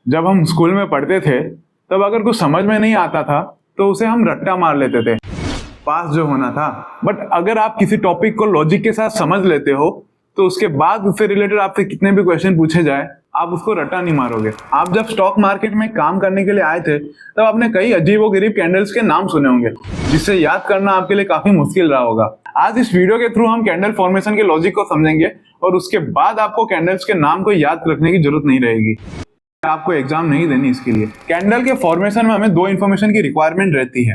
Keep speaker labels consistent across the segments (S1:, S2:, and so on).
S1: जब हम स्कूल में पढ़ते थे तब अगर कुछ समझ में नहीं आता था तो उसे हम रट्टा मार लेते थे, पास जो होना था। बट अगर आप किसी टॉपिक को लॉजिक के साथ समझ लेते हो तो उसके बाद उससे रिलेटेड आपसे कितने भी क्वेश्चन पूछे जाए आप उसको रट्टा नहीं मारोगे। आप जब स्टॉक मार्केट में काम करने के लिए आए थे तब आपने कई अजीबोगरीब कैंडल्स के नाम सुने होंगे जिससे याद करना आपके लिए काफी मुश्किल रहा होगा। आज इस वीडियो के थ्रू हम कैंडल फॉर्मेशन के लॉजिक को समझेंगे और उसके बाद आपको कैंडल्स के नाम को याद रखने की जरूरत नहीं रहेगी। आपको एग्जाम नहीं देनी इसके लिए। कैंडल के फॉर्मेशन में हमें दो इंफॉर्मेशन की रिक्वायरमेंट रहती है।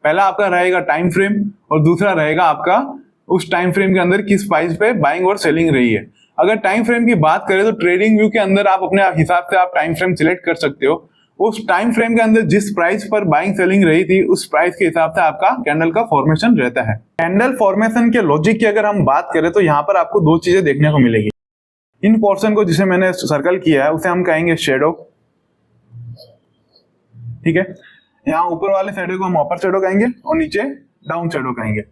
S1: पहला आपका रहेगा टाइम फ्रेम और दूसरा रहेगा आपका उस टाइम फ्रेम के अंदर किस प्राइस पे बाइंग और सेलिंग रही है। अगर टाइम फ्रेम की बात करें तो ट्रेडिंग व्यू के अंदर आप अपने हिसाब से आप टाइम फ्रेम सिलेक्ट कर सकते हो। उस टाइम फ्रेम के अंदर जिस प्राइस पर बाइंग सेलिंग रही थी उस प्राइस के हिसाब से आपका कैंडल का फॉर्मेशन रहता है। कैंडल फॉर्मेशन के लॉजिक की अगर हम बात करें तो यहाँ पर आपको दो चीजें देखने को मिलेगी। इन पोर्शन को जिसे मैंने सर्कल किया है उसे हम कहेंगे शेडो, ठीक है। यहाँ ऊपर वाले शेडो को हम अपर शेडो कहेंगे और नीचे डाउन शेडो कहेंगे।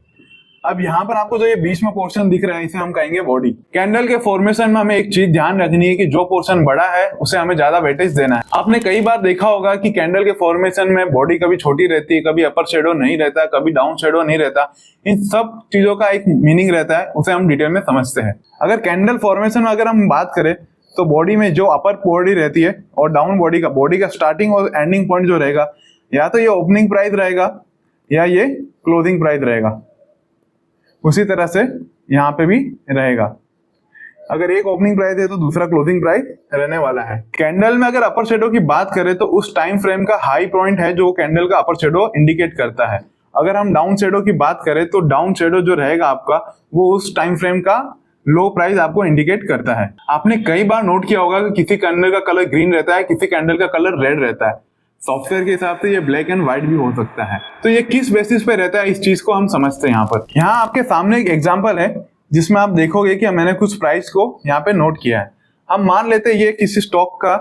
S1: अब यहाँ पर आपको जो ये बीच में पोर्शन दिख रहा है इसे हम कहेंगे बॉडी। कैंडल के फॉर्मेशन में हमें एक चीज ध्यान रखनी है कि जो पोर्शन बड़ा है उसे हमें ज्यादा वेटेज देना है। आपने कई बार देखा होगा कि कैंडल के फॉर्मेशन में बॉडी कभी छोटी रहती है, कभी अपर शेडो नहीं रहता, कभी डाउन शेडो नहीं रहता। इन सब चीजों का एक मीनिंग रहता है, उसे हम डिटेल में समझते हैं। अगर कैंडल फॉर्मेशन में अगर हम बात करें तो बॉडी में जो अपर बॉडी रहती है और डाउन बॉडी का स्टार्टिंग और एंडिंग पॉइंट जो रहेगा या तो ये ओपनिंग प्राइस रहेगा या ये क्लोजिंग प्राइस रहेगा। उसी तरह से यहाँ पे भी रहेगा। अगर एक ओपनिंग प्राइस है तो दूसरा क्लोजिंग प्राइस रहने वाला है। कैंडल में अगर अपर शेडो की बात करें तो उस टाइम फ्रेम का हाई पॉइंट है जो कैंडल का अपर शेडो इंडिकेट करता है। अगर हम डाउन शेडो की बात करें तो डाउन शेडो जो रहेगा आपका वो उस टाइम फ्रेम का लो प्राइस आपको इंडिकेट करता है। आपने कई बार नोट किया होगा कि किसी कैंडल का कलर ग्रीन रहता है, किसी कैंडल का कलर रेड रहता है। सॉफ्टवेयर के हिसाब से ये ब्लैक एंड व्हाइट भी हो सकता है। तो ये किस बेसिस पे रहता है इस चीज को हम समझते हैं। यहाँ पर यहाँ आपके सामने एक एग्जांपल है जिसमें आप देखोगे कि मैंने कुछ प्राइस को यहाँ पे नोट किया है। हम मान लेते हैं ये किसी स्टॉक का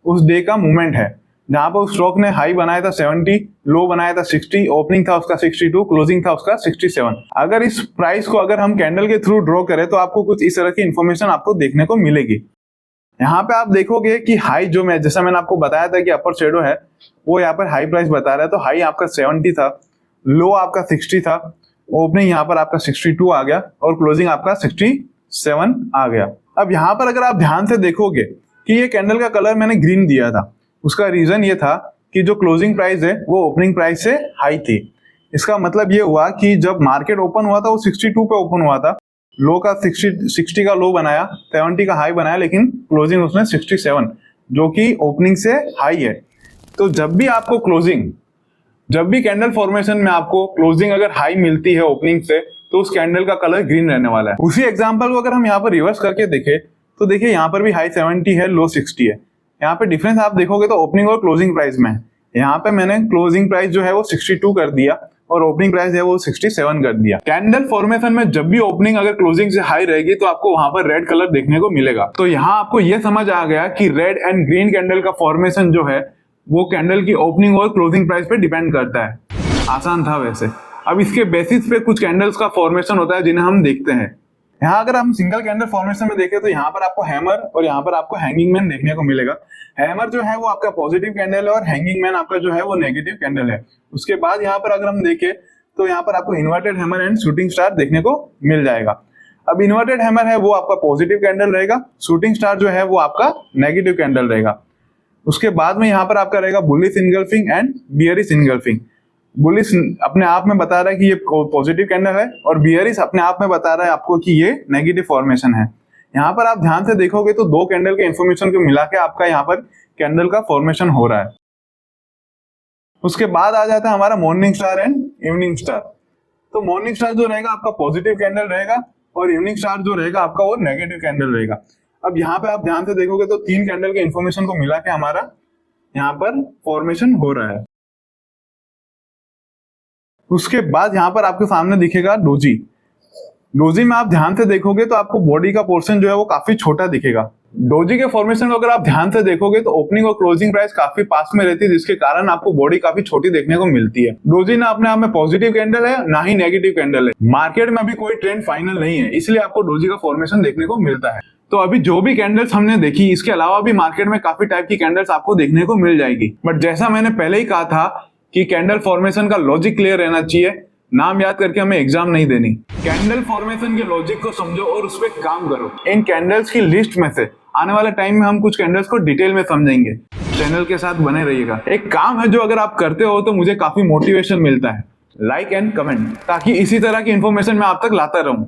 S1: उस डे का मूवमेंट है जहां पर उस स्टॉक ने हाई बनाया था 70, लो बनाया था 60, ओपनिंग था उसका 62, क्लोजिंग था उसका 67। अगर इस प्राइस को अगर हम कैंडल के थ्रू ड्रॉ करें तो आपको कुछ इस तरह की इंफॉर्मेशन आपको देखने को मिलेगी। यहाँ पे आप देखोगे कि हाई जो जैसा मैंने आपको बताया था कि अपर शेडो है वो यहाँ पर हाई प्राइस बता रहा है, तो हाई आपका 70 था, लो आपका 60 था, ओपनिंग यहाँ पर आपका 62 आ गया और क्लोजिंग आपका 67 आ गया। अब यहाँ पर अगर आप ध्यान से देखोगे कि ये कैंडल का कलर मैंने ग्रीन दिया था, उसका रीजन ये था कि जो क्लोजिंग प्राइस है वो ओपनिंग प्राइस से हाई थी। इसका मतलब ये हुआ कि जब मार्केट ओपन हुआ था वो 62 पे ओपन हुआ था, लो का 60 का लो बनाया, 70 का हाई बनाया, लेकिन क्लोजिंग उसने 67 जो कि ओपनिंग से हाई है। तो जब भी कैंडल फॉर्मेशन में आपको क्लोजिंग अगर हाई मिलती है ओपनिंग से तो उस कैंडल का कलर ग्रीन रहने वाला है। उसी एग्जांपल को अगर हम यहाँ पर रिवर्स करके देखें तो देखिए यहाँ पर भी हाई 70 है, लो 60 है। यहाँ पे डिफरेंस आप देखोगे तो ओपनिंग और क्लोजिंग प्राइस में यहाँ पे मैंने क्लोजिंग प्राइस जो है वो 62 कर दिया और ओपनिंग प्राइस है वो 67 कर दिया। कैंडल फॉर्मेशन में जब भी ओपनिंग अगर क्लोजिंग से हाई रहेगी तो आपको वहां पर रेड कलर देखने को मिलेगा। तो यहाँ आपको ये समझ आ गया कि रेड एंड ग्रीन कैंडल का फॉर्मेशन जो है वो कैंडल की ओपनिंग और क्लोजिंग प्राइस पे डिपेंड करता है। आसान था वैसे। अब इसके बेसिस पे कुछ कैंडल्स का फॉर्मेशन होता है जिन्हें हम देखते हैं। यहाँ अगर हम सिंगल कैंडल फॉर्मेशन में देखें तो यहाँ पर आपको हैमर और यहाँ पर आपको हैंगिंग मैन देखने को मिलेगा। हैमर जो है वो आपका पॉजिटिव कैंडल है और हैंगिंग मैन आपका जो है वो नेगेटिव कैंडल है। उसके बाद यहाँ पर अगर हम देखें तो यहाँ पर आपको inverted hammer and shooting star देखने को मिल जाएगा। अब इन्वर्टेड हैमर है वो आपका पॉजिटिव कैंडल रहेगा, शूटिंग स्टार जो है वो आपका नेगेटिव कैंडल रहेगा। उसके बाद में यहाँ पर आपका रहेगा bullish engulfing and bearish engulfing. Bullish अपने आप में बता रहा है कि ये पॉजिटिव कैंडल है और बियरिश अपने आप में बता रहा है आपको कि ये नेगेटिव फॉर्मेशन है। यहाँ पर आप ध्यान से देखोगे तो दो कैंडल के इंफॉर्मेशन को मिला के आपका यहाँ पर कैंडल का फॉर्मेशन हो रहा है। उसके बाद आ जाता है हमारा morning star and evening star. तो मॉर्निंग स्टार जो रहेगा आपका पॉजिटिव कैंडल रहेगा और इवनिंग स्टार जो रहेगा आपका वो नेगेटिव कैंडल रहेगा। अब यहाँ पे आप ध्यान से देखोगे तो तीन कैंडल के इंफॉर्मेशन को मिला के हमारा यहाँ पर फॉर्मेशन हो रहा है। उसके बाद यहाँ पर आपके सामने दिखेगा डोजी। डोजी में आप ध्यान से देखोगे तो आपको बॉडी का पोर्शन जो है वो काफी छोटा दिखेगा। डोजी के फॉर्मेशन को अगर आप ध्यान से देखोगे तो ओपनिंग और क्लोजिंग प्राइस काफी पास में रहती है जिसके कारण आपको बॉडी काफी छोटी देखने को मिलती है। डोजी ना अपने आप में पॉजिटिव कैंडल है ना ही नेगेटिव कैंडल है। मार्केट में अभी कोई ट्रेंड फाइनल नहीं है इसलिए आपको डोजी का फॉर्मेशन देखने को मिलता है। तो अभी जो भी कैंडल्स हमने देखी, इसके अलावा भी मार्केट में काफी टाइप की कैंडल्स आपको देखने को मिल जाएगी। बट जैसा मैंने पहले ही कहा था कि कैंडल फॉर्मेशन का लॉजिक क्लियर रहना चाहिए, नाम याद करके हमें एग्जाम नहीं देनी। कैंडल फॉर्मेशन के लॉजिक को समझो और उस पर काम करो। इन कैंडल्स की लिस्ट में से आने वाले टाइम में हम कुछ कैंडल्स को डिटेल में समझेंगे। चैनल के साथ बने रहिएगा। एक काम है जो अगर आप करते हो तो मुझे काफी मोटिवेशन मिलता है, लाइक एंड कमेंट, ताकि इसी तरह की इंफॉर्मेशन मैं आप तक लाता रहूं।